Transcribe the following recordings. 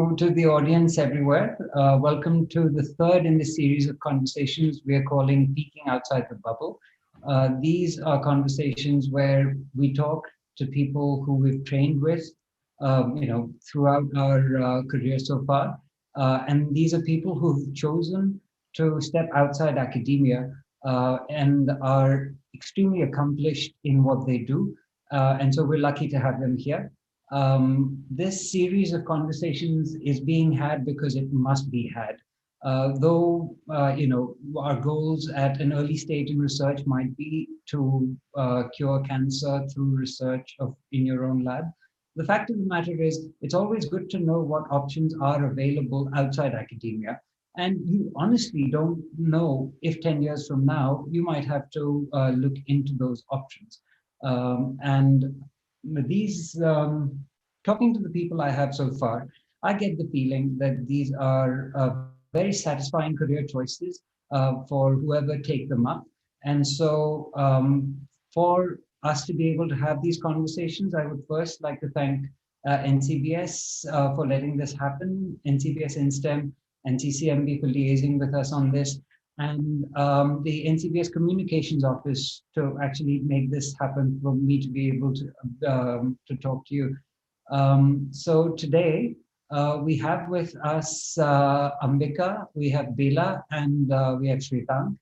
To the audience everywhere. Welcome to the third in the series of conversations we are calling Peeking Outside the Bubble. These are conversations where we talk to people who we've trained with, throughout our career so far. And these are people who've chosen to step outside academia and are extremely accomplished in what they do. And so we're lucky to have them here. This series of conversations is being had because it must be had. Though, our goals at an early stage in research might be to cure cancer through research in your own lab. The fact of the matter is, it's always good to know what options are available outside academia. And you honestly don't know if 10 years from now, you might have to look into those options. And these, talking to the people I have so far, I get the feeling that these are very satisfying career choices for whoever take them up. And so for us to be able to have these conversations, I would first like to thank NCBS for letting this happen, NCBS InSTEM, and CCMB for liaising with us on this, and the NCBS Communications Office to actually make this happen for me to be able to talk to you. So today we have with us Ambika, we have Bela, and we have Shwetank.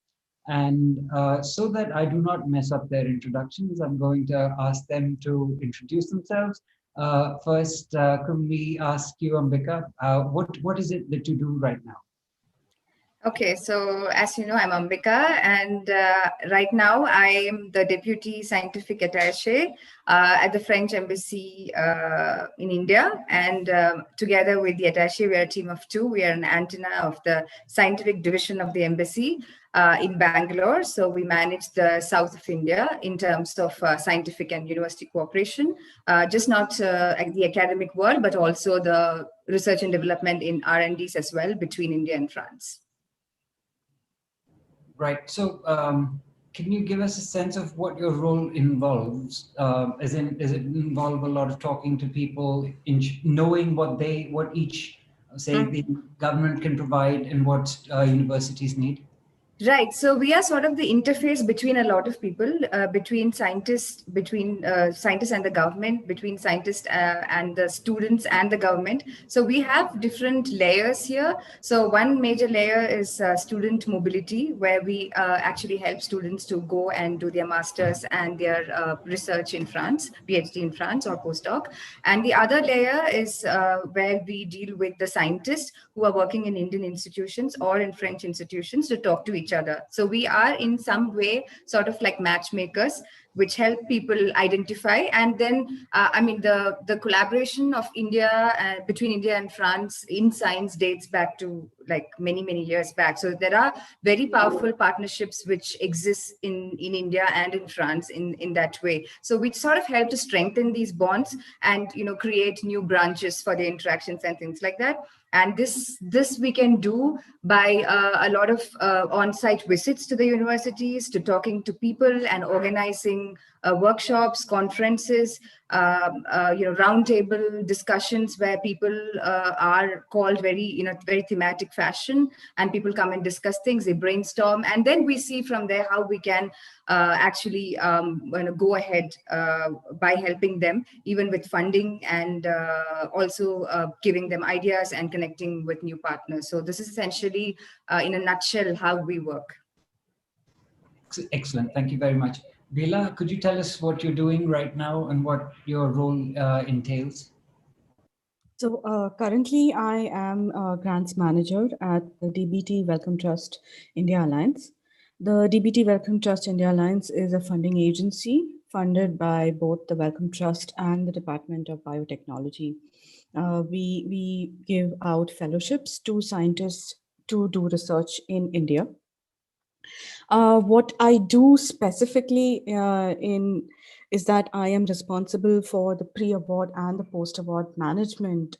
And so that I do not mess up their introductions, I'm going to ask them to introduce themselves. First, can we ask you, Ambika, what is it that you do right now? Okay, so as you know, I'm Ambika, and right now I am the Deputy Scientific Attache at the French Embassy in India. And together with the Attache, we are a team of two. We are an antenna of the scientific division of the embassy in Bangalore. So we manage the south of India in terms of scientific and university cooperation, just not the academic world, but also the research and development in R&Ds as well between India and France. Right. So can you give us a sense of what your role involves? As in, does it involve a lot of talking to people, in knowing what each, say, the government can provide and what universities need? Right. So we are sort of the interface between a lot of people, between scientists and the government, between scientists and the students and the government. So we have different layers here. So one major layer is student mobility, where we actually help students to go and do their masters and their research in France, PhD in France or postdoc. And the other layer is where we deal with the scientists who are working in Indian institutions or in French institutions to talk to each other. So we are in some way sort of like matchmakers, which help people identify. And then, the collaboration of India between India and France in science dates back to like many, many years back. So there are very powerful partnerships which exist in India and in France in that way. So we sort of help to strengthen these bonds and, create new branches for the interactions and things like that. And this we can do by a lot of on-site visits to the universities, to talking to people and organizing workshops, conferences, roundtable discussions where people are called very thematic fashion, and people come and discuss things, they brainstorm, and then we see from there how we can actually go ahead by helping them, even with funding and also giving them ideas and connecting with new partners. So this is essentially, in a nutshell, how we work. Excellent. Thank you very much. Bela, could you tell us what you're doing right now and what your role entails? So currently I am a grants manager at the DBT Wellcome Trust India Alliance. The DBT Wellcome Trust India Alliance is a funding agency funded by both the Wellcome Trust and the Department of Biotechnology. We give out fellowships to scientists to do research in India. What I do specifically is that I am responsible for the pre-award and the post-award management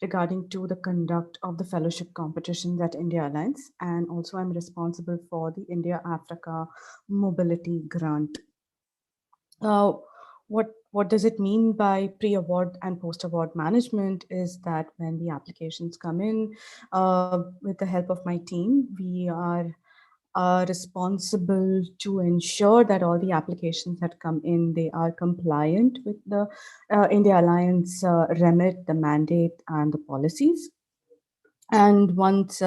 regarding to the conduct of the fellowship competitions at India Alliance. And also I'm responsible for the India-Africa Mobility Grant. What What does it mean by pre-award and post-award management is that when the applications come in, with the help of my team, we are responsible to ensure that all the applications that come in, they are compliant with the India Alliance remit, the mandate, and the policies. And once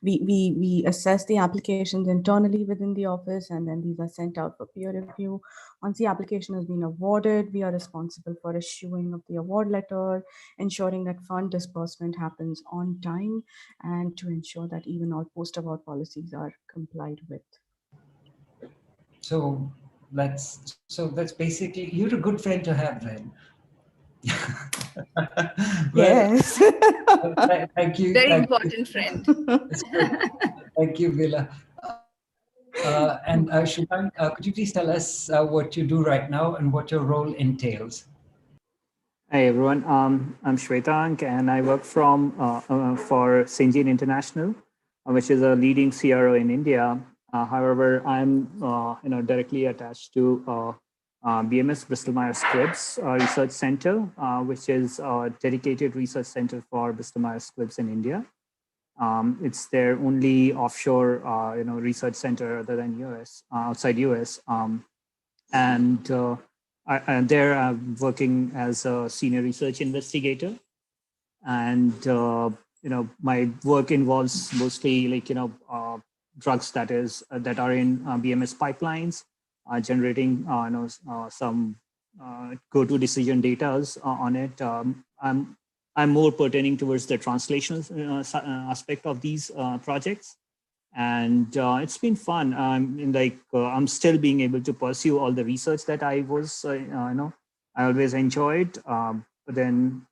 we assess the applications internally within the office, and then these are sent out for peer review. Once the application has been awarded, we are responsible for issuing of the award letter, ensuring that fund disbursement happens on time, and to ensure that even all post-award policies are complied with. So that's basically, you're a good friend to have then. Well, Yes. thank you. Very Thank important you. friend. That's good. Thank you, Bela. And Shwetank, could you please tell us what you do right now and what your role entails? Hi everyone, I'm Shwetank and I work for Syngene International, which is a leading CRO in India. However, I'm directly attached to BMS Bristol Myers Squibb Research Center, which is a dedicated research center for Bristol Myers Squibb in India. It's their only offshore research center other than US, outside US, and there I'm working as a senior research investigator, and my work involves mostly drugs that are in BMS pipelines, generating some go-to decision data on it. I'm more pertaining towards the translational aspect of these projects. And it's been fun. I'm still being able to pursue all the research that I was, I always enjoyed. But then,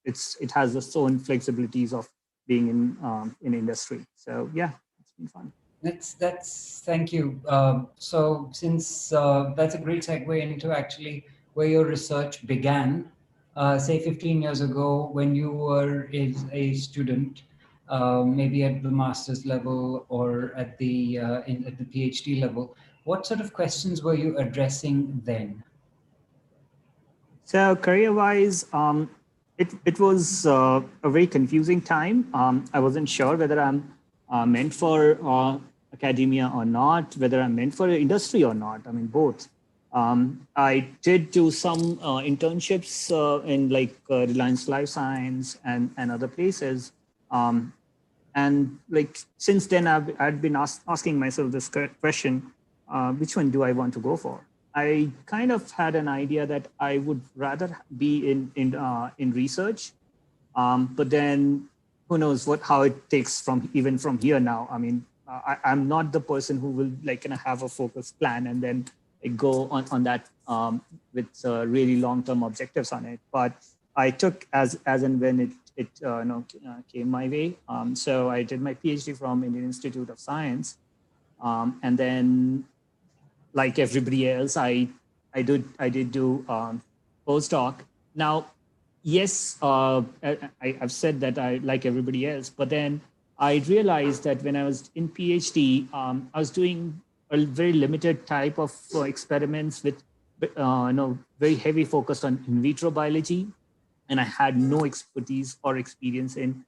it has its own flexibilities of being in industry. So yeah, it's been fun. Thank you. So since that's a great segue into actually where your research began, say 15 years ago when you were a student, maybe at the master's level or at the PhD level, what sort of questions were you addressing then? So career-wise, it was a very confusing time. I wasn't sure whether I'm meant for academia or not, whether I'm meant for industry or not. I mean, both. I did do some internships in Reliance Life Science and other places. And since then, I'd been asking myself this question, which one do I want to go for? I kind of had an idea that I would rather be in research, but then who knows how it takes from here now. I mean, I'm not the person who will have a focused plan and then go on that with really long-term objectives on it. But I took as and when it came my way. So I did my PhD from Indian Institute of Science, and then, like everybody else, I did do postdoc. Now, yes, I've said that I like everybody else, but then I realized that when I was in PhD, I was doing a very limited type of experiments with very heavy focus on in vitro biology, and I had no expertise or experience in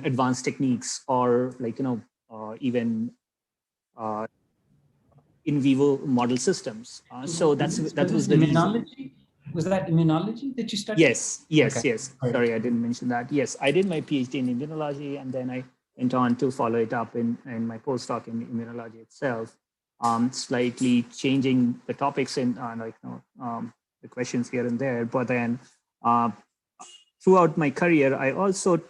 advanced techniques or even in vivo model systems. So that was the reason. Was that immunology that you studied? Yes. Okay. Sorry, I didn't mention that. Yes, I did my PhD in immunology, and then I went on to follow it up in my postdoc in immunology itself. Slightly changing the topics in the questions here and there, but then throughout my career, I also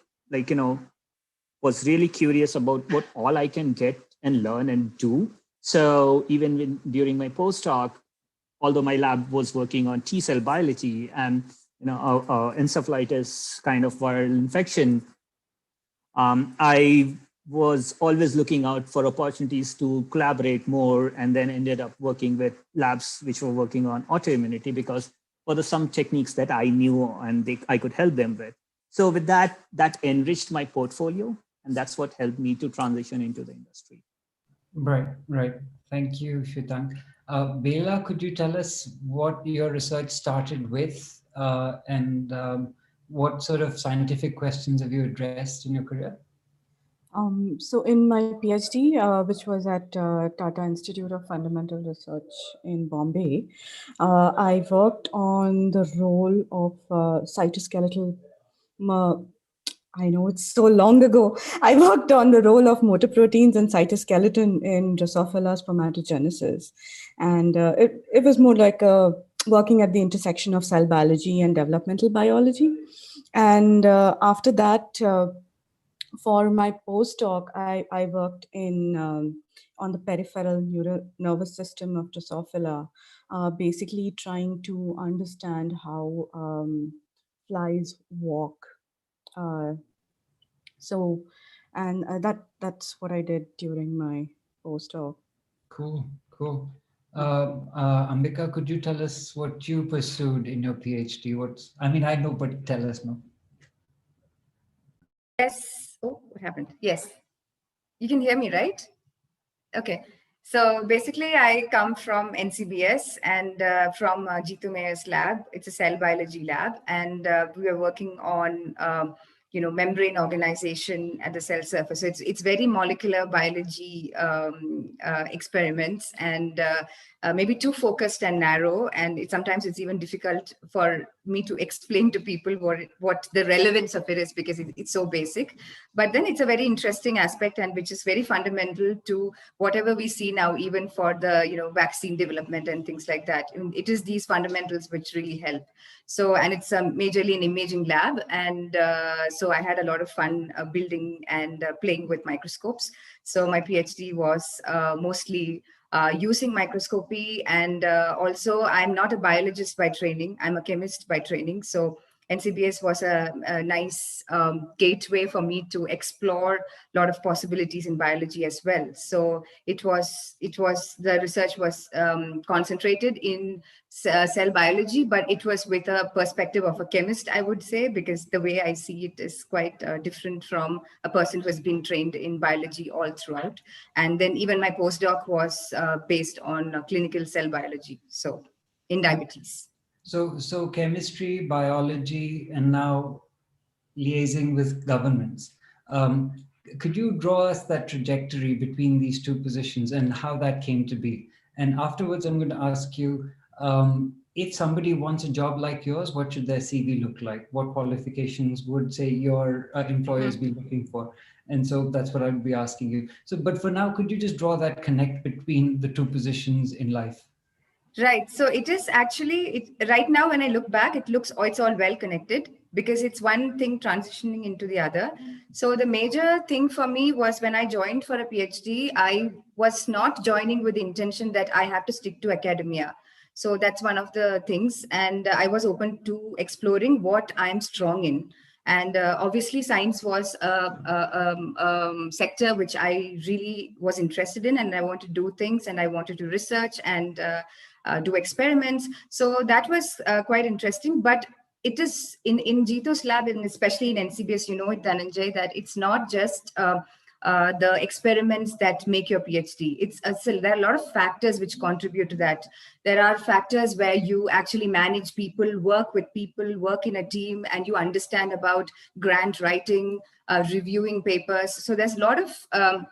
was really curious about what all I can get and learn and do. So even during my postdoc, although my lab was working on T cell biology and encephalitis kind of viral infection, I was always looking out for opportunities to collaborate more, and then ended up working with labs which were working on autoimmunity because for some techniques that I knew and I could help them with. So with that enriched my portfolio, and that's what helped me to transition into the industry. Right. Thank you, Shwetank. Bela, could you tell us what your research started with and what sort of scientific questions have you addressed in your career? So in my PhD, which was at Tata Institute of Fundamental Research in Bombay, I worked on the role of cytoskeletal. I know it's so long ago. I worked on the role of motor proteins and cytoskeleton in Drosophila spermatogenesis. And it was more like working at the intersection of cell biology and developmental biology. And after that, for my postdoc, I worked in on the peripheral nervous system of Drosophila, basically trying to understand how flies walk. That's what I did during my postdoc. Cool, cool. Ambika, could you tell us what you pursued in your PhD? I know, but tell us now. Yes. Oh, what happened? Yes. You can hear me, right? Okay. So basically, I come from NCBS and from Jeetu Mayer's lab. It's a cell biology lab, and we are working on membrane organization at the cell surface. So it's very molecular biology experiments, and maybe too focused and narrow. And sometimes it's even difficult for me to explain to people what the relevance of it is, because it's so basic. But then it's a very interesting aspect, and which is very fundamental to whatever we see now, even for the vaccine development and things like that. It is these fundamentals which really help. So, and it's majorly an imaging lab, and so I had a lot of fun building and playing with microscopes. So my PhD was mostly using microscopy, and also I'm not a biologist by training, I'm a chemist by training. So NCBS was a nice gateway for me to explore a lot of possibilities in biology as well. So the research was concentrated in cell biology, but it was with a perspective of a chemist, I would say, because the way I see it is quite different from a person who has been trained in biology all throughout. And then even my postdoc was based on clinical cell biology, so in diabetes. So chemistry, biology, and now liaising with governments. Could you draw us that trajectory between these two positions and how that came to be? And afterwards, I'm going to ask you, if somebody wants a job like yours, what should their CV look like? What qualifications would, say, your employers be looking for? And so that's what I'd be asking you. So, but for now, could you just draw that connect between the two positions in life? Right. So it is actually, right now when I look back, it's all well connected, because it's one thing transitioning into the other. So the major thing for me was when I joined for a PhD, I was not joining with the intention that I have to stick to academia. So that's one of the things. And I was open to exploring what I'm strong in. And obviously, science was a sector which I really was interested in, and I wanted to do things, and I wanted to research and do experiments. So that was quite interesting. But it is in Jeetu's lab, and especially in NCBS, it, Dhananjay, that it's not just the experiments that make your PhD. There are a lot of factors which contribute to that. There are factors where you actually manage people, work with people, work in a team, and you understand about grant writing, reviewing papers. So there's a lot of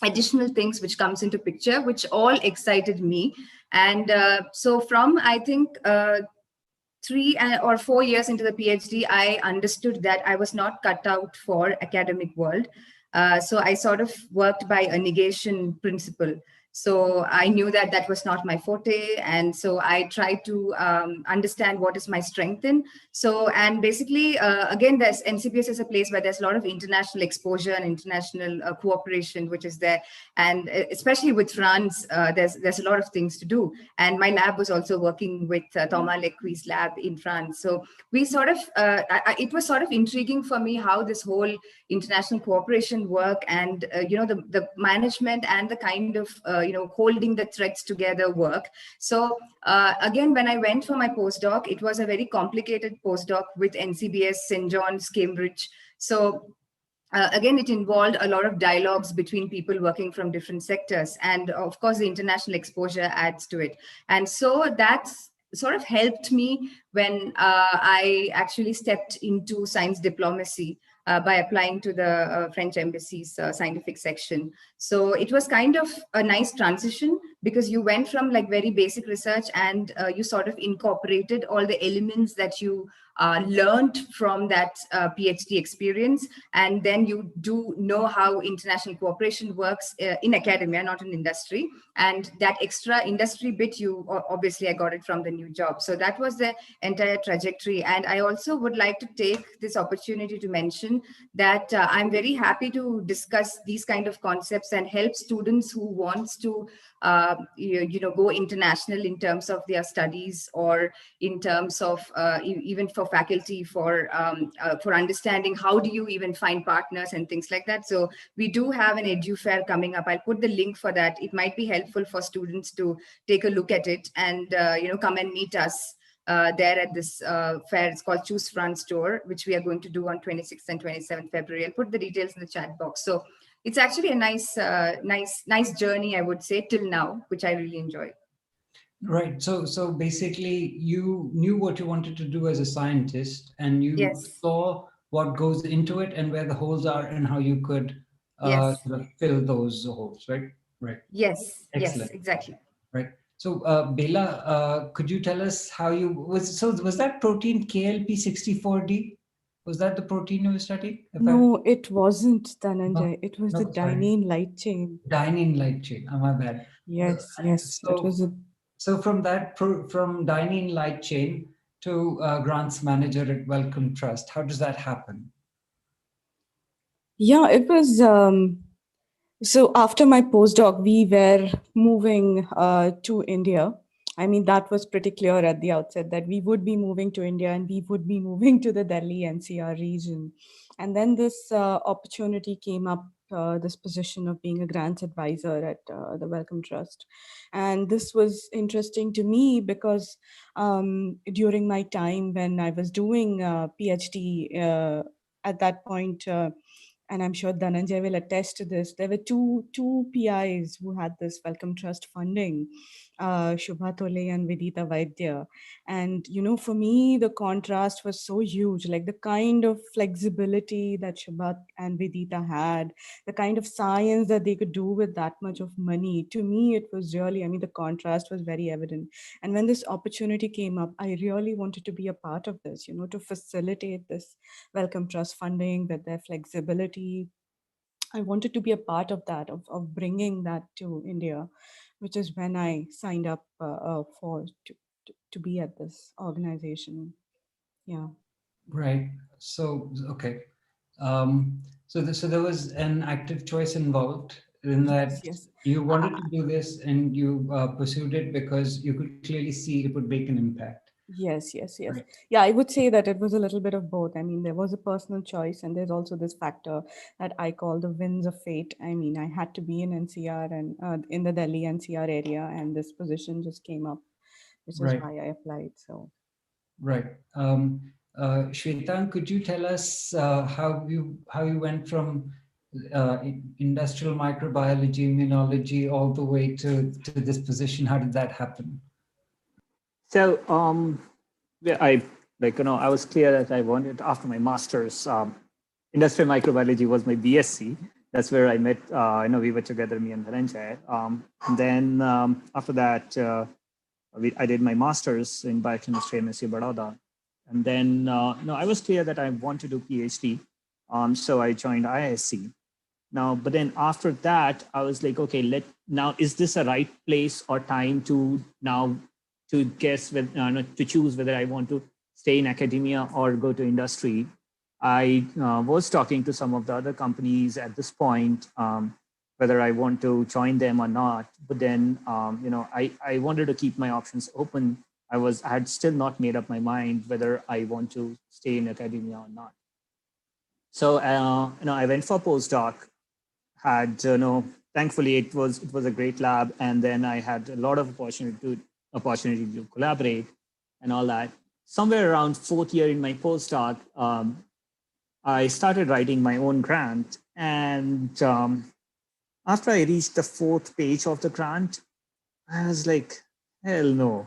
additional things which comes into picture, which all excited me. And so from, I think, 3 or 4 years into the PhD, I understood that I was not cut out for academic world. So I sort of worked by a negation principle. So I knew that that was not my forte. And so I tried to understand what is my strength in. So, and basically, again, there's NCBS is a place where there's a lot of international exposure and international cooperation, which is there. And especially with France, there's a lot of things to do. And my lab was also working with Thomas Lequis's lab in France. So we sort of, it was sort of intriguing for me how this whole international cooperation work and, the management and the kind of, holding the threads together work. So again, when I went for my postdoc, it was a very complicated postdoc with NCBS, St. John's, Cambridge. So again, it involved a lot of dialogues between people working from different sectors. And of course, the international exposure adds to it. And so that's sort of helped me when I actually stepped into science diplomacy by applying to the French embassy's scientific section. So it was kind of a nice transition, because you went from like very basic research and you sort of incorporated all the elements that you learned from that PhD experience. And then you do know how international cooperation works in academia, not in industry. And that extra industry bit, obviously I got it from the new job. So that was the entire trajectory. And I also would like to take this opportunity to mention that I'm very happy to discuss these kind of concepts and help students who wants to go international in terms of their studies, or in terms of even for faculty, for understanding how do you even find partners and things like that. So we do have an edu fair coming up. I'll put the link for that. It might be helpful for students to take a look at it and come and meet us there at this fair. It's called Choose Front Store, which we are going to do on 26th and 27th February. I'll put the details in the chat box. So it's actually a nice journey, I would say, till now, which I really enjoy. Right. So basically, you knew what you wanted to do as a scientist, and you saw what goes into it and where the holes are and how you could sort of fill those holes, right? Right. Yes. Excellent. Yes, exactly. Right. So Bela, could you tell us how was that protein KLP64D? Was that the protein you were studying? No, it wasn't, Dhananjay. It was the sorry. dynein light chain. Dynein light chain. Oh, my bad. Yes, yes. So, it was a... So from dynein light chain to grants manager at Wellcome Trust, how does that happen? Yeah, it was... so after my postdoc, we were moving to India. I mean, that was pretty clear at the outset that we would be moving to India and we would be moving to the Delhi NCR region. And then this opportunity came up, this position of being a grants advisor at the Wellcome Trust. And this was interesting to me because during my time when I was doing PhD at that point, and I'm sure Dhananjay will attest to this, there were two PIs who had this Wellcome Trust funding, Shubha Tole and Vidita Vaidya. And, for me, the contrast was so huge, like the kind of flexibility that Shubha and Vidita had, the kind of science that they could do with that much of money. To me, it was really, the contrast was very evident. And when this opportunity came up, I really wanted to be a part of this, to facilitate this Wellcome Trust funding with their flexibility. I wanted to be a part of that, of bringing that to India, which is when I signed up to be at this organization. Yeah. Right. So, okay. So there was an active choice involved in that. Yes. You wanted to do this and you pursued it because you could clearly see it would make an impact. Yes. Right. Yeah, I would say that it was a little bit of both. There was a personal choice and there's also this factor that I call the winds of fate. I had to be in NCR and in the Delhi NCR area, and this position just came up, which is why I applied. So. Right. Shwetank, could you tell us how you went from industrial microbiology, immunology, all the way to this position? How did that happen? So, I was clear that I wanted, after my master's, industrial microbiology was my BSc. That's where I met, we were together, me and Dhananjay. And then after that, I did my master's in biochemistry at MSc Baroda. And then, I was clear that I want to do PhD. So I joined IISc. But then after that, I was like, okay, now, is this a right place or time to guess to choose whether I want to stay in academia or go to industry? I was talking to some of the other companies at this point, whether I want to join them or not. But then, I wanted to keep my options open. I had still not made up my mind whether I want to stay in academia or not. So, I went for postdoc. Thankfully, it was a great lab, and then I had a lot of opportunity to collaborate and all that. Somewhere around fourth year in my postdoc, I started writing my own grant. And after I reached the 4th page of the grant, I was like, hell no,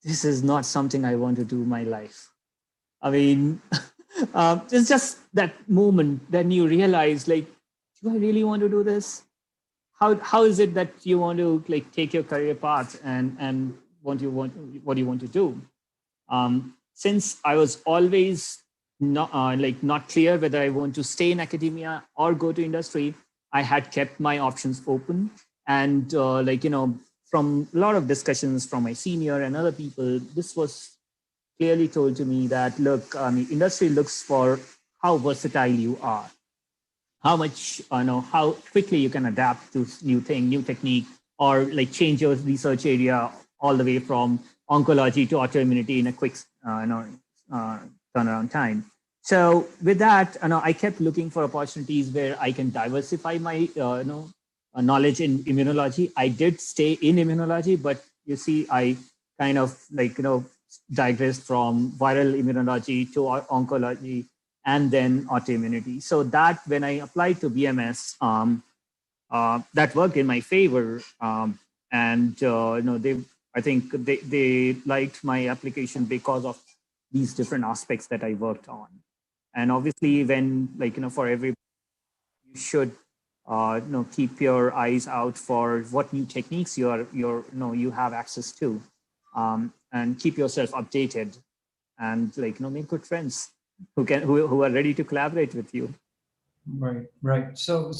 this is not something I want to do in my life. I mean, it's just that moment then you realize, like, do I really want to do this? How is it that you want to like take your career path and what you want to do? Since I was always not clear whether I want to stay in academia or go to industry, I had kept my options open. And from a lot of discussions from my senior and other people, this was clearly told to me that, look, industry looks for how versatile you are, how much, how quickly you can adapt to new thing, new technique, or like change your research area all the way from oncology to autoimmunity in a quick, turnaround time. So with that, I kept looking for opportunities where I can diversify my, knowledge in immunology. I did stay in immunology, but you see, I kind of digressed from viral immunology to oncology and then autoimmunity. So that when I applied to BMS, that worked in my favor. I think they liked my application because of these different aspects that I worked on. And obviously, when for every, you should keep your eyes out for what new techniques you have access to, and keep yourself updated, and make good friends who are ready to collaborate with you. Right. So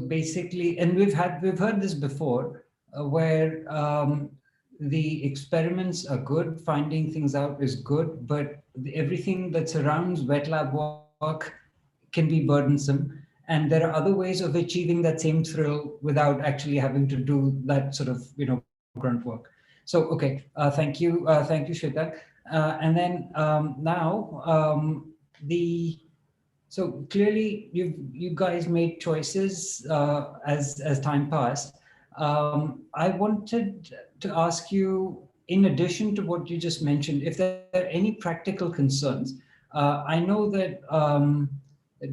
basically, and we've heard this before, where the experiments are good, finding things out is good, but everything that surrounds wet lab work can be burdensome. And there are other ways of achieving that same thrill without actually having to do that sort of grunt work. So okay, thank you, Shwetank. And then now so clearly you guys made choices as time passed. I wanted to ask you, in addition to what you just mentioned, if there are any practical concerns. I know that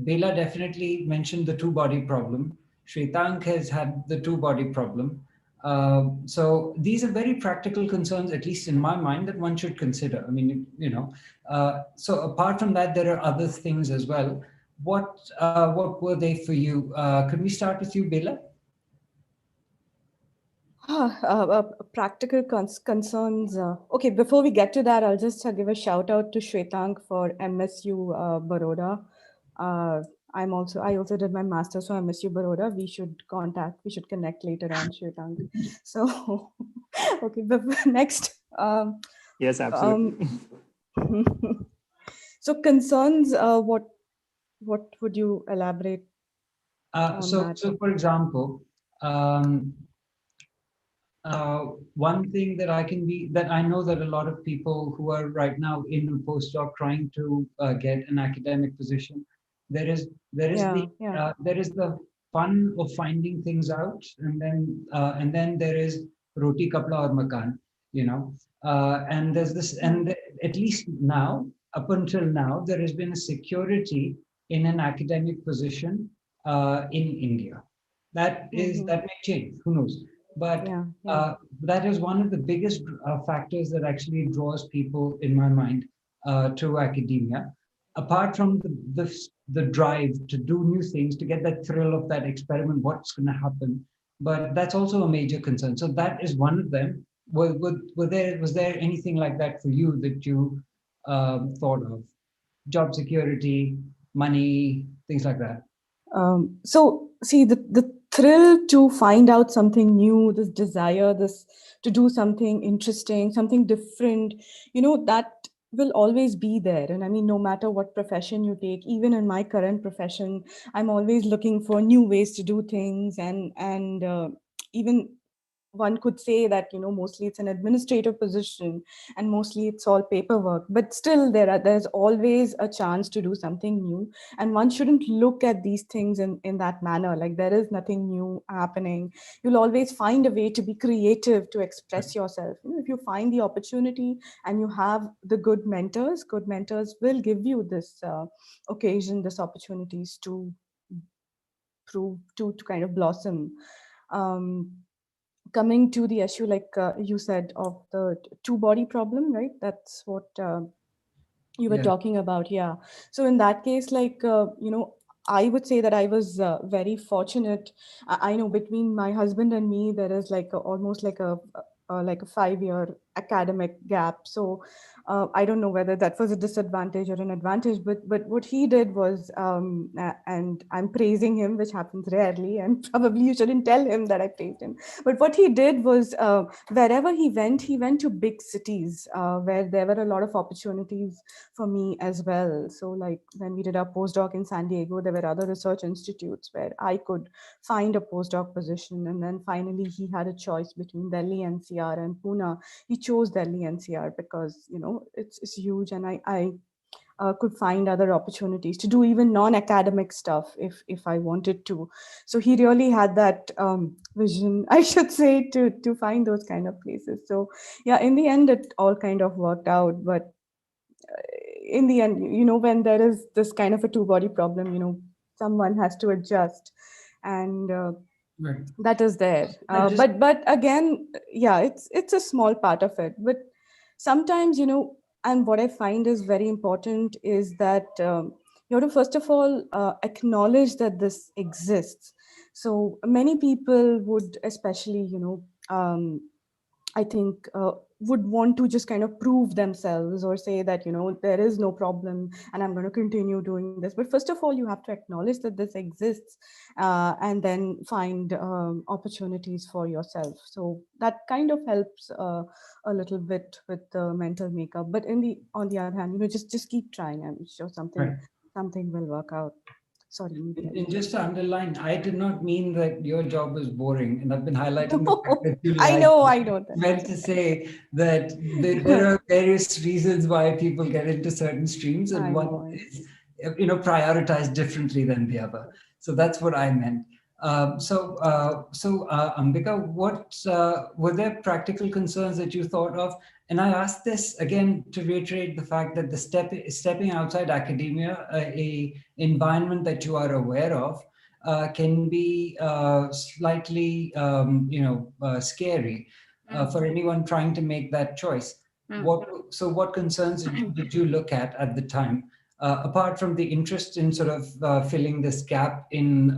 Bela definitely mentioned the two-body problem. Shwetank has had the two-body problem. So these are very practical concerns, at least in my mind, that one should consider. I mean, so apart from that, there are other things as well. What were they for you? Could we start with you, Bela? Practical concerns. Okay, before we get to that, I'll just give a shout out to Shwetank for MSU Baroda. I also did my master's from MSU Baroda. We should connect later on, Shwetank. So, okay, but next. Yes, absolutely. So concerns, what would you elaborate on that? So for example, one thing that I know that a lot of people who are right now in a postdoc trying to get an academic position, there is the fun of finding things out, and then there is roti kapda aur makan, and there's this, and at least now, up until now, there has been a security in an academic position in India. That may change, who knows? But that is one of the biggest factors that actually draws people, in my mind, to academia. Apart from the drive to do new things, to get that thrill of that experiment, what's going to happen. But that's also a major concern. So that is one of them. Was there anything like that for you that you thought of? Job security, money, things like that. So see, the thrill to find out something new, this desire, this to do something interesting, something different, that will always be there. And I mean, no matter what profession you take, even in my current profession, I'm always looking for new ways to do things, and even one could say that, mostly it's an administrative position and mostly it's all paperwork, but still there's always a chance to do something new. And one shouldn't look at these things in that manner, like there is nothing new happening. You'll always find a way to be creative, to express yourself. If you find the opportunity and you have the good mentors will give you this occasion, this opportunities to prove, to kind of blossom. Coming to the issue, like you said, of the two body problem, right? That's what you were talking about. Yeah. So in that case, like, I would say that I was very fortunate. I know between my husband and me, there is like almost like a 5-year academic gap. So I don't know whether that was a disadvantage or an advantage, but what he did was, and I'm praising him, which happens rarely, and probably you shouldn't tell him that I praised him. But what he did was, wherever he went to big cities where there were a lot of opportunities for me as well. So like when we did our postdoc in San Diego, there were other research institutes where I could find a postdoc position. And then finally he had a choice between Delhi NCR and Pune. He chose Delhi NCR because, it's huge, and I could find other opportunities to do even non-academic stuff if I wanted to. So he really had that vision, I should say, to find those kind of places. So yeah, in the end, it all kind of worked out. But in the end, when there is this kind of a two-body problem, someone has to adjust, and Right. that is there. But again, yeah, it's a small part of it. But sometimes, and what I find is very important is that you have to first of all acknowledge that this exists. So many people would, especially, I think, would want to just kind of prove themselves or say that, there is no problem and I'm going to continue doing this. But first of all, you have to acknowledge that this exists, and then find opportunities for yourself. So that kind of helps a little bit with the mental makeup. But on the other hand, just keep trying. I'm sure something will work out. Sorry. And just to underline, I did not mean that your job was boring, and I've been highlighting the fact that you I know that. meant to say that there are various reasons why people get into certain streams, and one is, prioritized differently than the other. So that's what I meant. Ambika, what were there practical concerns that you thought of? And I asked this again to reiterate the fact that stepping outside academia, a environment that you are aware of, can be slightly, scary for anyone trying to make that choice. What concerns did you look at the time? Apart from the interest in sort of filling this gap in,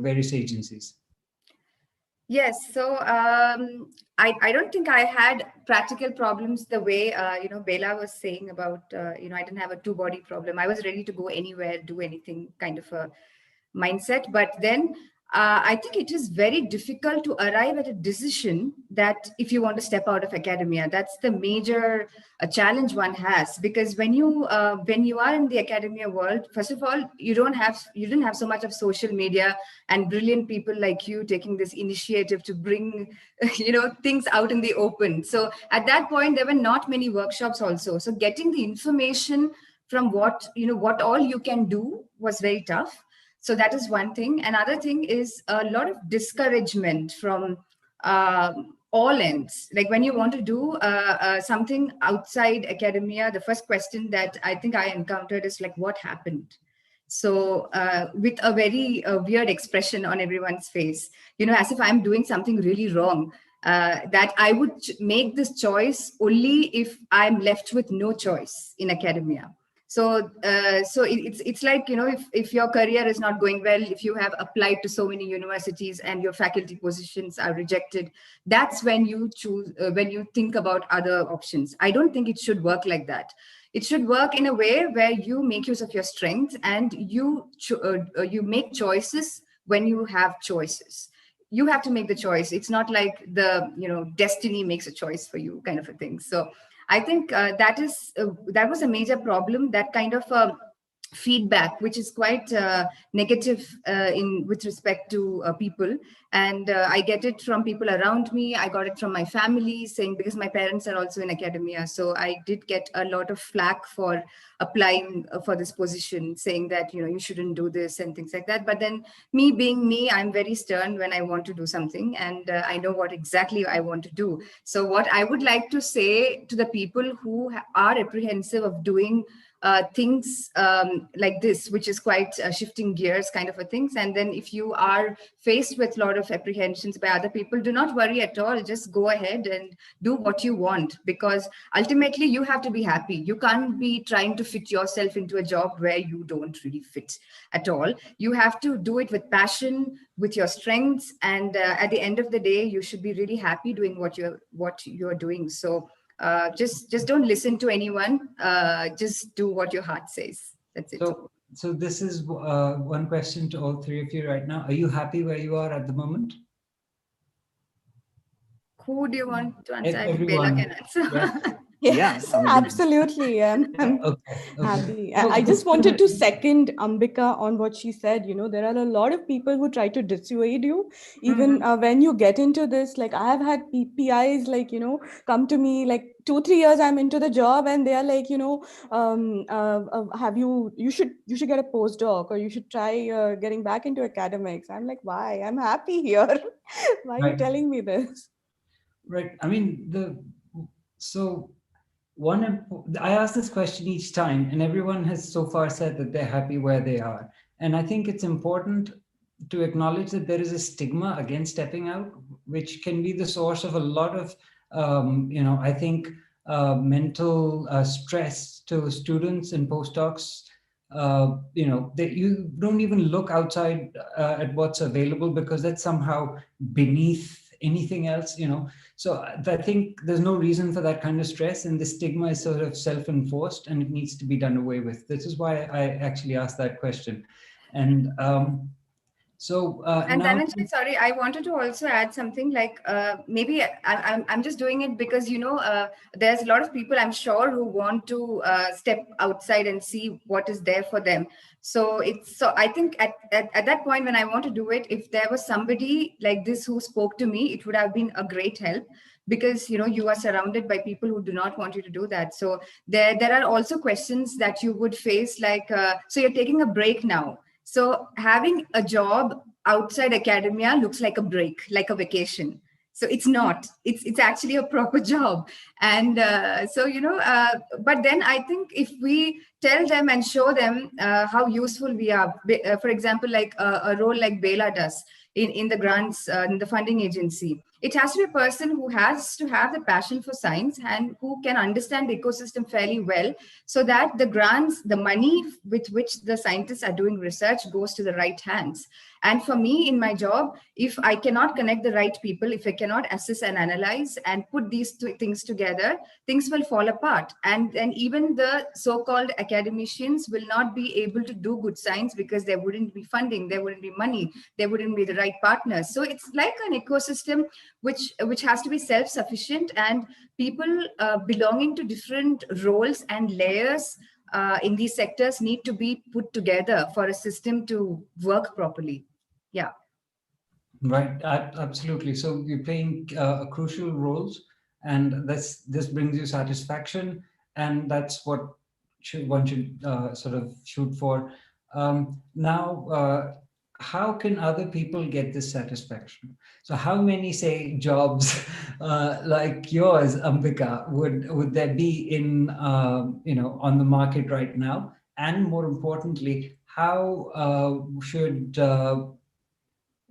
various agencies? Yes, so I don't think I had practical problems the way, Bela was saying about, I didn't have a two-body problem. I was ready to go anywhere, do anything kind of a mindset. But then I think it is very difficult to arrive at a decision that if you want to step out of academia, that's the major challenge one has. Because when you are in the academia world, first of all, you didn't have so much of social media and brilliant people like you taking this initiative to bring things out in the open. So at that point, there were not many workshops also. So getting the information from what all you can do was very tough. So that is one thing. Another thing is a lot of discouragement from all ends. Like when you want to do something outside academia, the first question that I think I encountered is like, what happened? So with a very weird expression on everyone's face, as if I'm doing something really wrong, that I would make this choice only if I'm left with no choice in academia. So it's like, if your career is not going well, if you have applied to so many universities and your faculty positions are rejected, that's when you choose, when you think about other options. I don't think it should work like that. It should work in a way where you make use of your strengths and you make choices when you have choices. You have to make the choice. It's not like destiny makes a choice for you kind of a thing. So I think that was a major problem, that kind of feedback which is quite negative in with respect to people, and I get it from people around me. I got it from my family, saying, because my parents are also in academia, so I did get a lot of flack for applying for this position, saying that, you know, you shouldn't do this and things like that. But then, me being me, I'm very stern when I want to do something, and I know what exactly I want to do. So what I would like to say to the people who are apprehensive of doing things like this, which is quite shifting gears kind of a things. And then if you are faced with a lot of apprehensions by other people, do not worry at all. Just go ahead and do what you want, because ultimately you have to be happy. You can't be trying to fit yourself into a job where you don't really fit at all. You have to do it with passion, with your strengths, and at the end of the day, you should be really happy doing what you're doing. So just don't listen to anyone. Just do what your heart says. That's it. So this is one question to all three of you right now. Are you happy where you are at the moment? Who do you want to answer? I think Everyone. Bela can answer. Yes. Yes, absolutely. I'm Okay. happy. So I just wanted to second Ambika on what she said. You know, there are a lot of people who try to dissuade you, even when you get into this. Like, I have had PIs, like, you know, come to me like 2-3 years I'm into the job, and they are like, you know, you should get a postdoc, or you should try getting back into academics. I'm like, why? I'm happy here. Why are you telling me this? Right. I mean, I ask this question each time, and everyone has so far said that they're happy where they are. And I think it's important to acknowledge that there is a stigma against stepping out, which can be the source of a lot of, I think, mental stress to students and postdocs. That you don't even look outside at what's available, because that's somehow beneath anything else, So I think there's no reason for that kind of stress, and the stigma is sort of self-enforced, and it needs to be done away with. This is why I actually asked that question. And and now, Dhananjay, sorry, I wanted to also add something, like maybe I'm just doing it because, there's a lot of people, I'm sure, who want to step outside and see what is there for them. So I think at that point when I want to do it, if there was somebody like this who spoke to me, it would have been a great help, because you are surrounded by people who do not want you to do that. So there are also questions that you would face, like so you're taking a break now. So having a job outside academia looks like a break, like a vacation. So it's not. It's actually a proper job. And but then I think if we tell them and show them how useful we are, for example, like a role like Bela does in the grants, in the funding agency, it has to be a person who has to have the passion for science and who can understand the ecosystem fairly well, so that the grants, the money with which the scientists are doing research, goes to the right hands. And for me in my job, if I cannot connect the right people, if I cannot assess and analyze and put these two things together, things will fall apart. And even the so-called academicians will not be able to do good science, because there wouldn't be funding, there wouldn't be money, there wouldn't be the right partners. So it's like an ecosystem which has to be self-sufficient, and people belonging to different roles and layers in these sectors need to be put together for a system to work properly. Yeah. Right, absolutely. So you're playing crucial roles, and this brings you satisfaction, and that's what one should sort of shoot for. Now, how can other people get this satisfaction? So how many, say, jobs like yours, Ambika, would there be in on the market right now? And more importantly, how should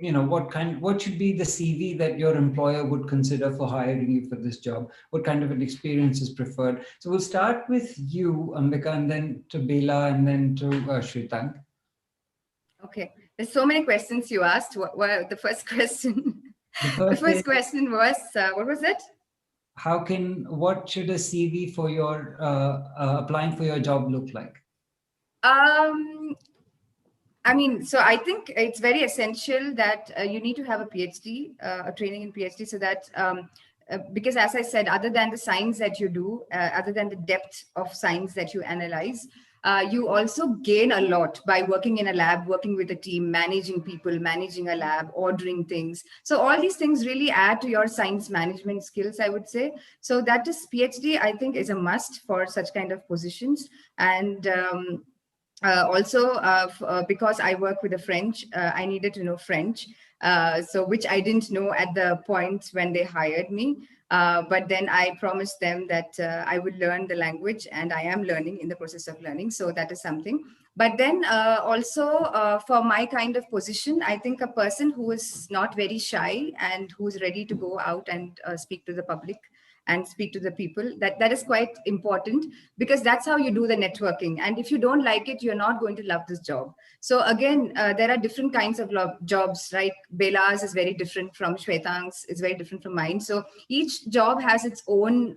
what should be the CV that your employer would consider for hiring you for this job? What kind of an experience is preferred? So we'll start with you, Ambika, and then to Bela, and then to Shwetank. Okay, there's so many questions you asked. What the first question? The first question was, what was it? What should a CV for your applying for your job look like? I mean, so I think it's very essential that you need to have a PhD, a training in PhD, so that because, as I said, other than the science that you do, other than the depth of science that you analyze, you also gain a lot by working in a lab, working with a team, managing people, managing a lab, ordering things. So all these things really add to your science management skills, I would say. So that is PhD, I think, is a must for such kind of positions. And also, because I work with the French, I needed to know French. So which I didn't know at the point when they hired me. But then I promised them that I would learn the language, and I am learning, in the process of learning. So that is something. But then also for my kind of position, I think a person who is not very shy and who's ready to go out and speak to the public and speak to the people, that is quite important, because that's how you do the networking. And if you don't like it, you're not going to love this job. So again, there are different kinds of jobs, right? Bela's is very different from Shwetank's, it's very different from mine. So each job has its own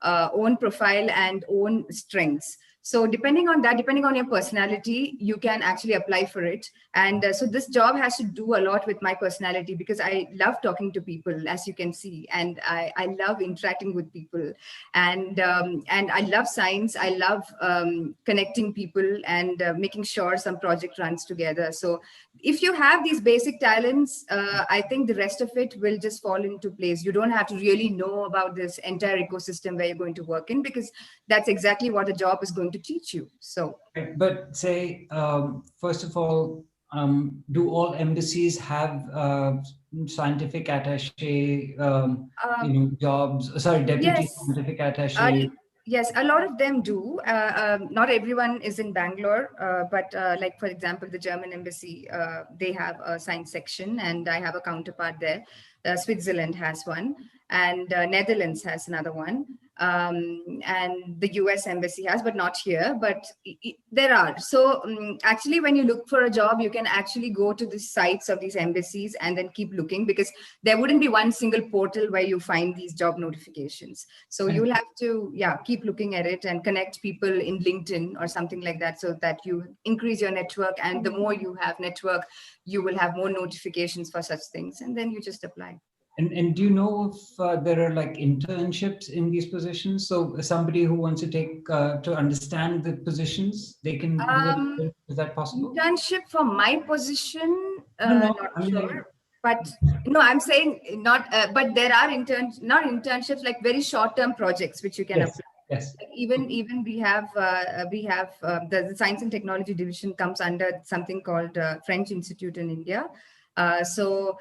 own profile and own strengths. So depending on that, depending on your personality, you can actually apply for it. And so this job has to do a lot with my personality, because I love talking to people, as you can see, and I love interacting with people, and I love science. I love connecting people and making sure some project runs together. So if you have these basic talents, I think the rest of it will just fall into place. You don't have to really know about this entire ecosystem where you're going to work in, because that's exactly what a job is going to teach you. So, but say, first of all, do all embassies have scientific attaché, jobs? Sorry, deputy yes. scientific attaché. Yes, a lot of them do. Not everyone is in Bangalore, but like, for example, the German embassy, they have a science section, and I have a counterpart there. Switzerland has one, and Netherlands has another one. And the US embassy has, but not here, but there are. So actually, when you look for a job, you can actually go to the sites of these embassies and then keep looking, because there wouldn't be one single portal where you find these job notifications. So you'll have to, keep looking at it and connect people in LinkedIn or something like that, so that you increase your network. And the more you have network, you will have more notifications for such things, and then you just apply. And do you know if there are like internships in these positions? So somebody who wants to take to understand the positions, they can do it. Is that possible? Internship for my position, No, not sure. But no, I'm saying not. But there are not internships, like very short-term projects which you can apply. Yes. Like even we have the Science and Technology division comes under something called French Institute in India. So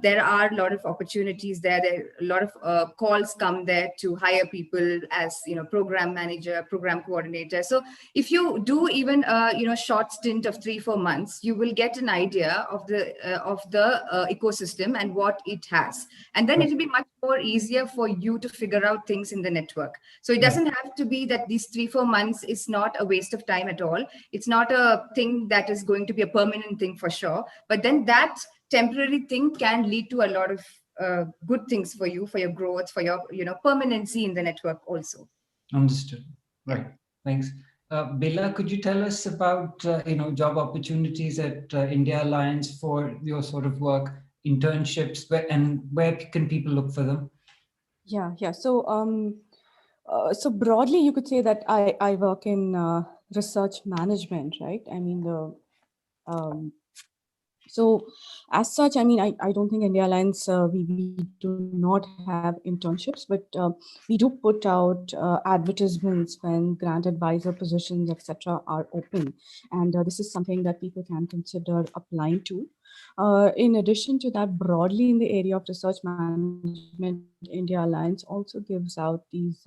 there are a lot of opportunities there. There are a lot of calls come there to hire people as, program manager, program coordinator. So if you do even short stint of 3-4 months, you will get an idea of the ecosystem and what it has, and then it will be much more easier for you to figure out things in the network. So it doesn't have to be that these 3-4 months is not a waste of time at all. It's not a thing that is going to be a permanent thing for sure, but then that temporary thing can lead to a lot of good things for you, for your growth, for your permanency in the network also. Understood. Right. Thanks. Bela, could you tell us about job opportunities at India Alliance for your sort of work, internships, where can people look for them? Yeah. So broadly, you could say that I work in research management, right? I mean, so as such, I mean, I don't think India Alliance, we do not have internships, but we do put out advertisements when grant advisor positions, etc., are open. And this is something that people can consider applying to. In addition to that, broadly in the area of research management, India Alliance also gives out these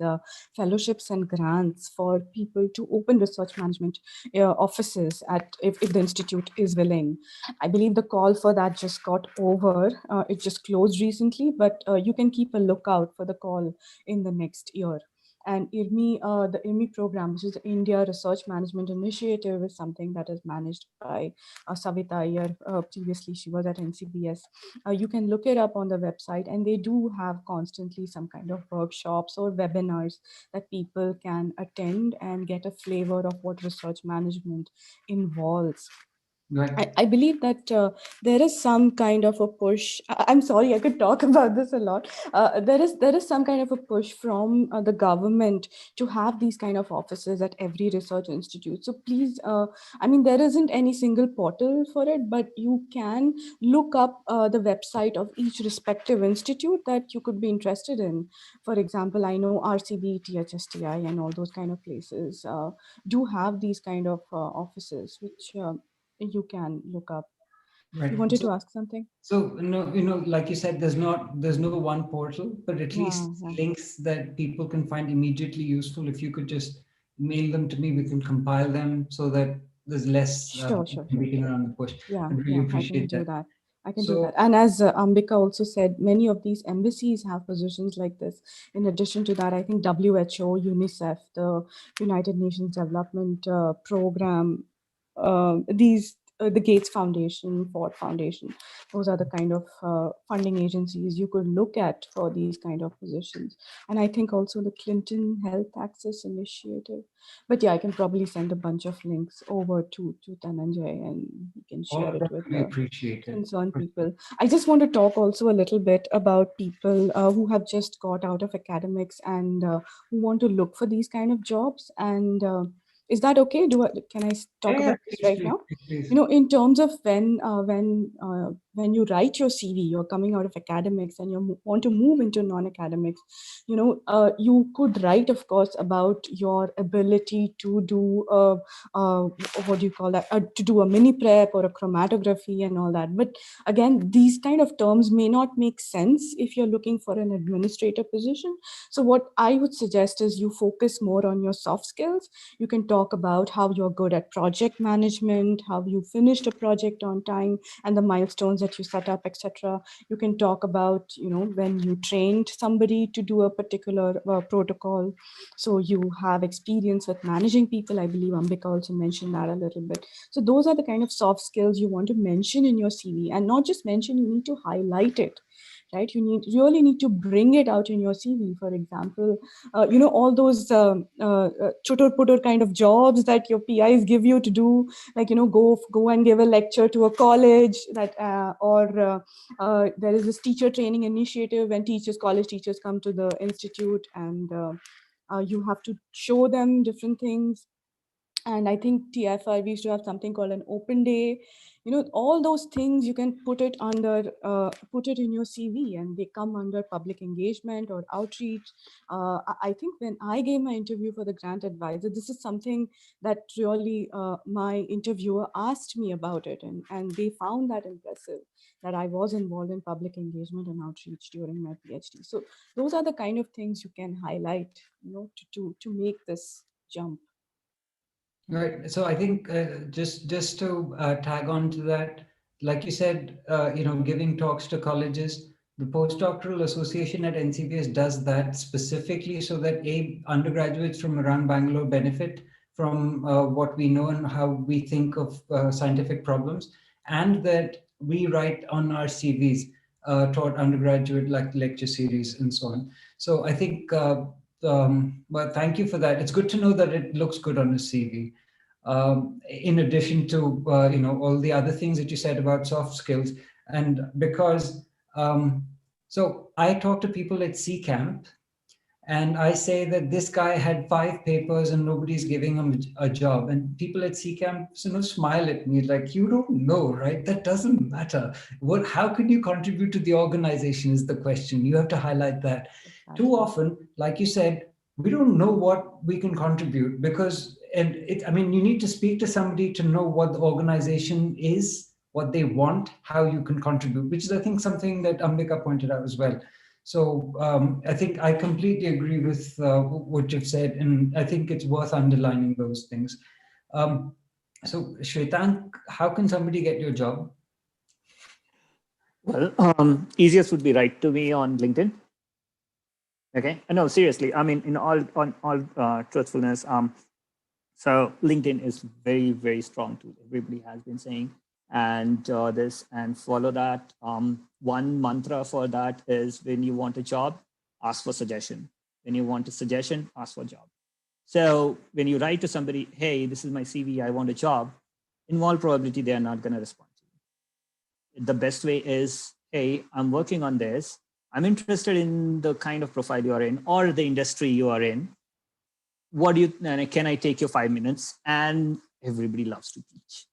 fellowships and grants for people to open research management offices if the institute is willing. I believe the call for that just got over. It just closed recently, but you can keep a lookout for the call in the next year. And IRMI, the IRMI program, which is the India Research Management Initiative, is something that is managed by Savita Iyer. Previously, she was at NCBS. You can look it up on the website, and they do have constantly some kind of workshops or webinars that people can attend and get a flavor of what research management involves. Right. I believe that there is some kind of a push. I'm sorry, I could talk about this a lot. There is some kind of a push from the government to have these kind of offices at every research institute. So please, I mean, there isn't any single portal for it, but you can look up the website of each respective institute that you could be interested in. For example, I know RCB, THSTI, and all those kind of places do have these kind of offices, which you can look up. You Right. wanted to ask something? So, like you said, there's no one portal, but at least Yeah, yeah. links that people can find immediately useful. If you could just mail them to me, we can compile them so that there's less Sure, sure, sure, beating sure. around the bush. Yeah, I'd really yeah, I can appreciate do that. that. I can do that. So, And as Ambika also said, many of these embassies have positions like this. In addition to that, I think WHO, UNICEF, the United Nations Development Program, the Gates Foundation, Ford Foundation, those are the kind of funding agencies you could look at for these kind of positions. And I think also the Clinton Health Access Initiative. But yeah, I can probably send a bunch of links over to Dhananjay, and he can all share of it that with we appreciate it. concerned people. I just want to talk also a little bit about people who have just got out of academics and who want to look for these kind of jobs. And is that okay? Can I talk Yeah, about this please right do. now? Please. You know, in terms of when you write your CV, you're coming out of academics and you want to move into non-academics. You know, you could write, of course, about your ability to do what do you call that? To do a mini prep or a chromatography and all that. But again, these kind of terms may not make sense if you're looking for an administrator position. So what I would suggest is you focus more on your soft skills. You can talk about how you're good at project management, how you finished a project on time, and the milestones that you set up, etc. You can talk about, you know, when you trained somebody to do a particular protocol. So you have experience with managing people. I believe Ambika also mentioned that a little bit. So those are the kind of soft skills you want to mention in your CV, and not just mention, you need to highlight it, right? You really need to bring it out in your CV. For example, you know, all those chutor putor kind of jobs that your PIs give you to do, like, you know, go and give a lecture to a college, that there is this teacher training initiative when college teachers come to the institute, and you have to show them different things. And I think TFI, we used to have something called an open day. You know, all those things you can put it in your CV, and they come under public engagement or outreach. I think when I gave my interview for the grant advisor, this is something that really my interviewer asked me about it, and they found that impressive, that I was involved in public engagement and outreach during my PhD. So those are the kind of things you can highlight, you know, to make this jump. Right. So I think just to tag on to that, like you said, giving talks to colleges, the Postdoctoral Association at NCBS does that specifically so that undergraduates from around Bangalore benefit from what we know and how we think of scientific problems, and that we write on our CVs toward undergraduate like lecture series and so on. So I think. Well, thank you for that. It's good to know that it looks good on a CV. In addition to all the other things that you said about soft skills, and because so I talk to people at C Camp, and I say that this guy had 5 papers and nobody's giving him a job, and people at C Camp smile at me like, you don't know, right? That doesn't matter. How can you contribute to the organization is the question. You have to highlight that. Too often, like you said, we don't know what we can contribute because, you need to speak to somebody to know what the organization is, what they want, how you can contribute, which is, I think, something that Ambika pointed out as well. So I think I completely agree with what you've said, and I think it's worth underlining those things. So Shwetank, how can somebody get your job? Well, easiest would be write to me on LinkedIn. Okay, no, seriously. I mean, in all truthfulness, so LinkedIn is very, very strong tool. Everybody has been saying, and follow that. One mantra for that is, when you want a job, ask for suggestion. When you want a suggestion, ask for a job. So when you write to somebody, hey, this is my CV, I want a job, in all probability, they are not going to respond to you. The best way is, hey, I'm working on this. I'm interested in the kind of profile you are in or the industry you are in. What do you, can I take you 5 minutes? And everybody loves to teach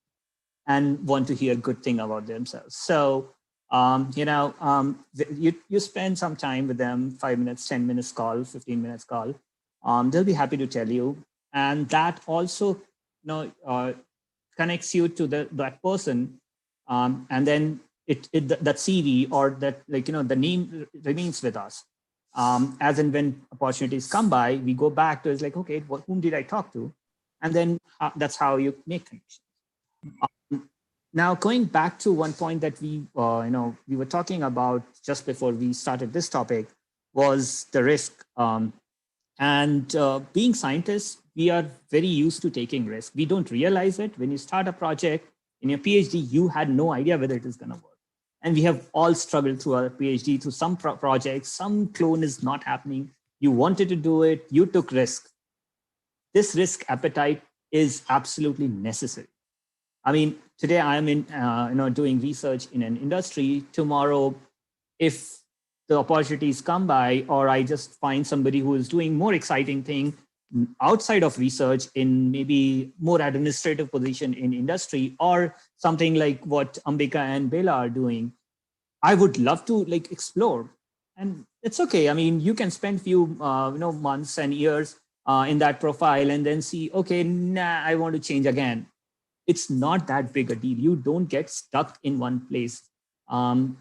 and want to hear good thing about themselves. So, you spend some time with them, 5 minutes, 10 minutes call, 15 minutes call. They'll be happy to tell you. And that also, connects you to that person. And then that CV or that, the name remains with us. As and when opportunities come by, we go back to, it's like, okay, whom did I talk to? And then that's how you make connections. Now, going back to one point that we were talking about just before we started this topic was the risk. Being scientists, we are very used to taking risks. We don't realize it. When you start a project in your PhD, you had no idea whether it is going to work. And we have all struggled through our PhD, through some projects, some clone is not happening. You wanted to do it, you took risk. This risk appetite is absolutely necessary. I mean, today I'm in, doing research in an industry. Tomorrow, if the opportunities come by, or I just find somebody who is doing more exciting thing outside of research in maybe more administrative position in industry, or something like what Ambika and Bela are doing, I would love to explore. And it's okay. I mean, you can spend few months and years in that profile and then see, okay, nah, I want to change again. It's not that big a deal. You don't get stuck in one place. And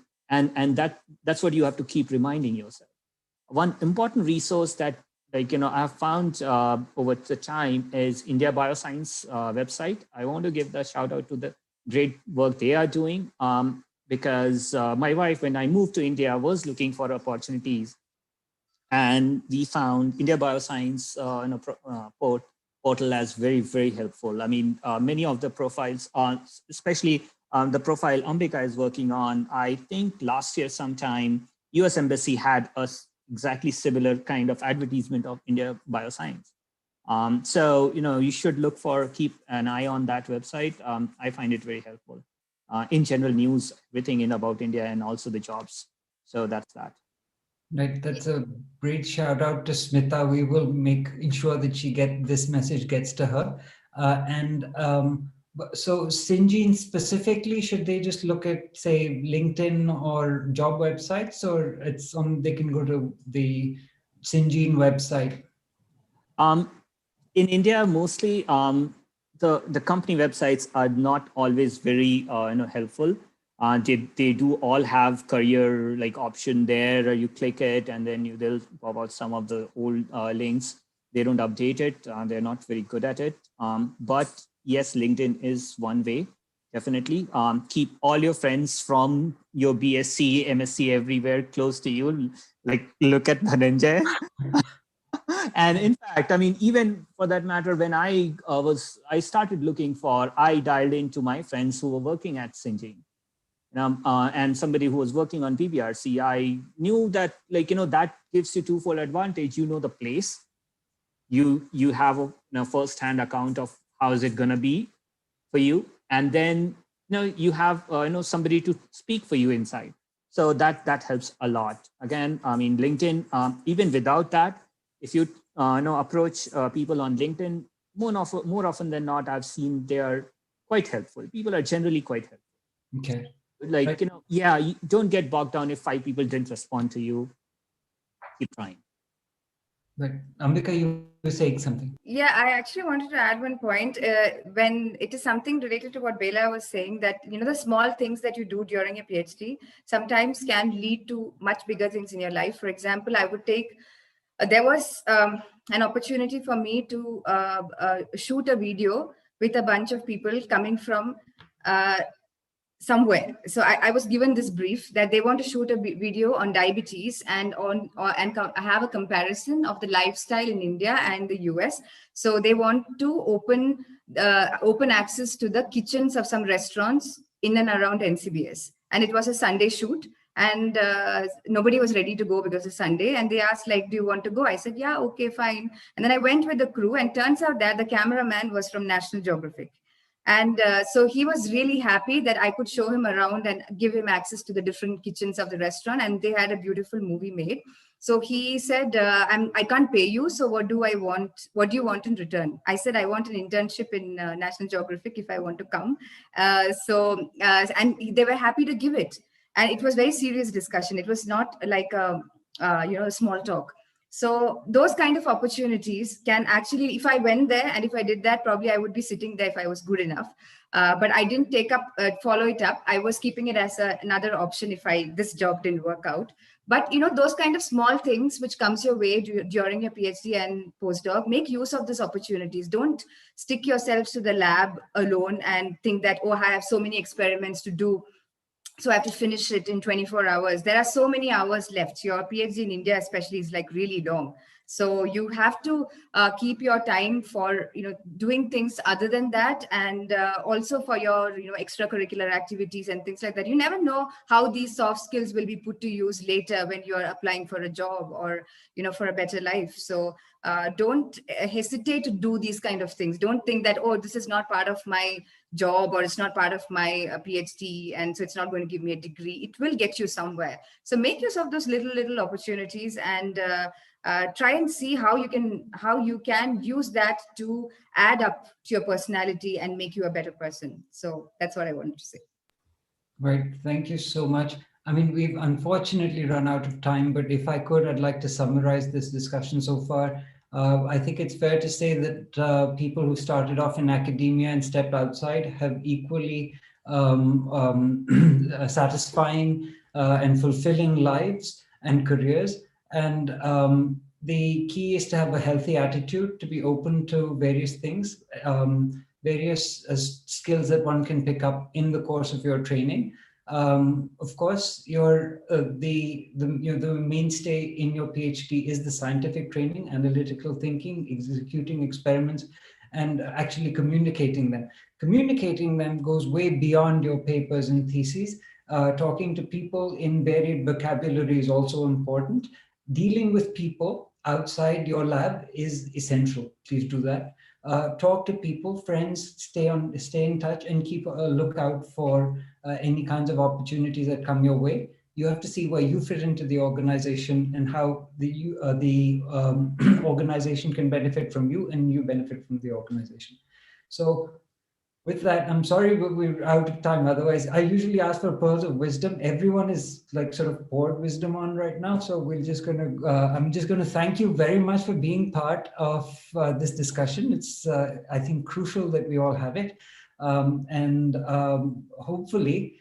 that's what you have to keep reminding yourself. One important resource that I've found over the time is India Bioscience website. I want to give the shout out to the great work they are doing, because my wife, when I moved to India, was looking for opportunities, and we found India Bioscience portal as very, very helpful. I mean, many of the profiles are, especially the profile Ambika is working on. I think last year sometime, US Embassy had a exactly similar kind of advertisement of India Bioscience. So, you should keep an eye on that website. I find it very helpful. In general news, everything in about India and also the jobs. So that's that. Right, that's a great shout out to Smita. We will ensure that this message gets to her. So Syngene specifically, should they just look at, say, LinkedIn or job websites, or they can go to the Syngene website? In India, mostly the company websites are not always very helpful. They do all have career option there. You click it and then they'll pop out some of the old links. They don't update it. They're not very good at it. But yes, LinkedIn is one way, definitely. Keep all your friends from your BSc, MSc everywhere close to you. Look at Dhananjay. And in fact, I mean, even for that matter, when I started looking I dialed into my friends who were working at Syngene. And somebody who was working on BBRC, I knew that that gives you twofold advantage. The place, you have a first-hand account of how is it going to be for you, and then you have somebody to speak for you inside. So that helps a lot. Again, I mean, LinkedIn, even without that, if you approach people on LinkedIn, more often than not, I've seen they are quite helpful. People are generally quite helpful. Okay. Right. You don't get bogged down if 5 people didn't respond to you. Keep trying. But Ambika, you were saying something. Yeah, I actually wanted to add one point. When it is something related to what Bela was saying, that the small things that you do during your PhD sometimes can lead to much bigger things in your life. For example, I would take. There was an opportunity for me to shoot a video with a bunch of people coming from somewhere. So I was given this brief that they want to shoot a video on diabetes and have a comparison of the lifestyle in India and the US. So they want to open access to the kitchens of some restaurants in and around NCBS. And it was a Sunday shoot. And nobody was ready to go because it's Sunday. And they asked, do you want to go? I said, yeah, okay, fine. And then I went with the crew, and turns out that the cameraman was from National Geographic. And so he was really happy that I could show him around and give him access to the different kitchens of the restaurant. And they had a beautiful movie made. So he said, I can't pay you. So what do I want? What do you want in return? I said, I want an internship in National Geographic if I want to come. And they were happy to give it. And it was very serious discussion. It was not like a small talk. So those kind of opportunities can actually, if I went there and if I did that, probably I would be sitting there if I was good enough. But I didn't follow it up. I was keeping it as another option if this job didn't work out. But those kind of small things which comes your way during your PhD and postdoc, make use of these opportunities. Don't stick yourselves to the lab alone and think that, oh, I have so many experiments to do, so I have to finish it in 24 hours. There are so many hours left. Your PhD in India especially is like really long. So you have to keep your time for doing things other than that, and also for your extracurricular activities and things like that. You never know how these soft skills will be put to use later when you are applying for a job or for a better life. So don't hesitate to do these kind of things. Don't think that, oh, this is not part of my job or it's not part of my PhD, and so it's not going to give me a degree. It will get you somewhere. So make use of those little opportunities and try and see how you can use that to add up to your personality and make you a better person. So that's what I wanted to say. Right. Thank you so much. I mean, we've unfortunately run out of time, but if I could, I'd like to summarize this discussion so far. I think it's fair to say that people who started off in academia and stepped outside have equally satisfying and fulfilling lives and careers. And the key is to have a healthy attitude, to be open to various things, various skills that one can pick up in the course of your training. Of course, the mainstay in your PhD is the scientific training, analytical thinking, executing experiments, and actually communicating them. Communicating them goes way beyond your papers and theses. Talking to people in varied vocabulary is also important. Dealing with people outside your lab is essential. Please do that. Talk to people, friends, stay in touch, and keep a lookout for any kinds of opportunities that come your way. You have to see where you fit into the organization and how the organization can benefit from you and you benefit from the organization. So with that, I'm sorry, but we're out of time. Otherwise, I usually ask for pearls of wisdom. Everyone is like sort of poured wisdom on right now. So I'm just going to thank you very much for being part of this discussion. It's, I think, crucial that we all have it. Hopefully,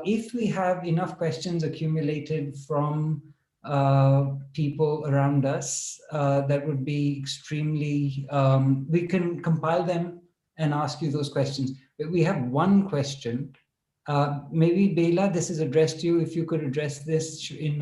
if we have enough questions accumulated from people around us, that would be extremely, we can compile them and ask you those questions. But we have one question. Maybe Bela, this is addressed to you. If you could address this in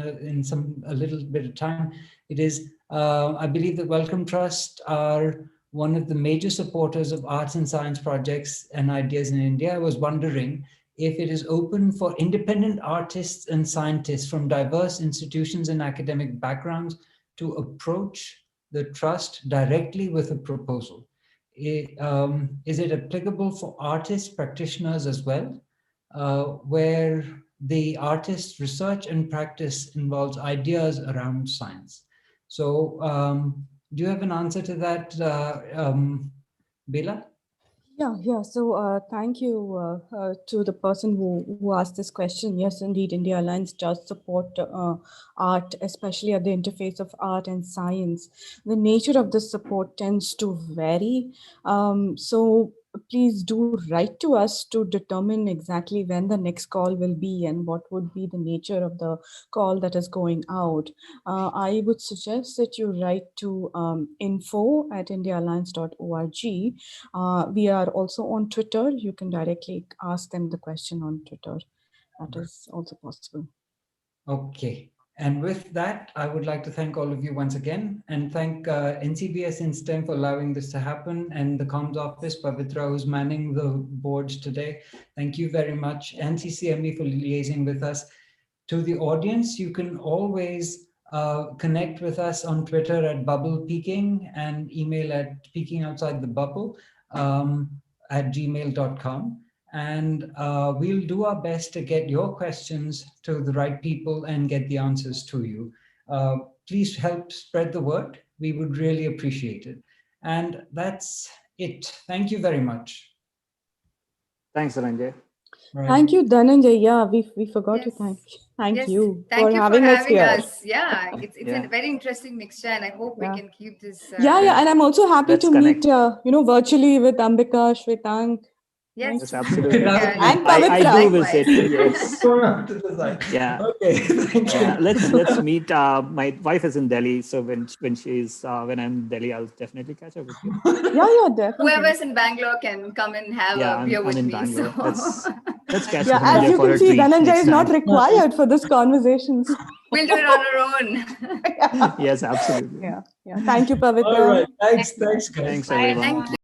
a little bit of time. It is, I believe that Wellcome Trust are one of the major supporters of arts and science projects and ideas in India. I was wondering if it is open for independent artists and scientists from diverse institutions and academic backgrounds to approach the trust directly with a proposal. Is it applicable for artists, practitioners as well, where the artist's research and practice involves ideas around science? So do you have an answer to that, Bela? Yeah. So thank you to the person who asked this question. Yes, indeed, India Alliance does support art, especially at the interface of art and science. The nature of the support tends to vary. So please do write to us to determine exactly when the next call will be and what would be the nature of the call that is going out. I would suggest that you write to info@indiaalliance.org. We are also on Twitter. You can directly ask them the question on Twitter. That is also possible. Okay. And with that, I would like to thank all of you once again and thank NCBS in STEM for allowing this to happen, and the comms office, Pavitra, who's manning the boards today. Thank you very much. And CCME for liaising with us. To the audience, you can always connect with us on Twitter at Bubble Peaking and email at peakingoutsidethebubble. gmail.com. And we'll do our best to get your questions to the right people and get the answers to you. Please help spread the word. We would really appreciate it. And that's it. Thank you very much. Thanks, Dhananjay. Right. Thank you, Dhananjay. Yeah, we forgot to thank Yes. you Thank for you having us here. Yeah, it's Yeah. a very interesting mixture, and I hope we Yeah. can keep this. And I'm also happy Let's to connect. meet, virtually with Ambika, Shwetank. Yes, Yes, absolutely. And I Pavitra. do likewise. visit. Yes. Going on to the side. Yeah. Okay. Thank you. Yeah. Let's meet. My wife is in Delhi, so when when I'm in Delhi, I'll definitely catch up with you. Yeah, definitely. Whoever's in Bangalore can come and have Yeah, a beer I'm with in me. Bangalore. So Let's catch Yeah, Dhananjay as you for can a see, treat Dhananjay next is not time. required for this conversations. we'll do it on our own. Yes, absolutely. Yeah. Thank you, Pavitra. All right. Thanks, guys. Thanks, Bye. everyone. Thank you.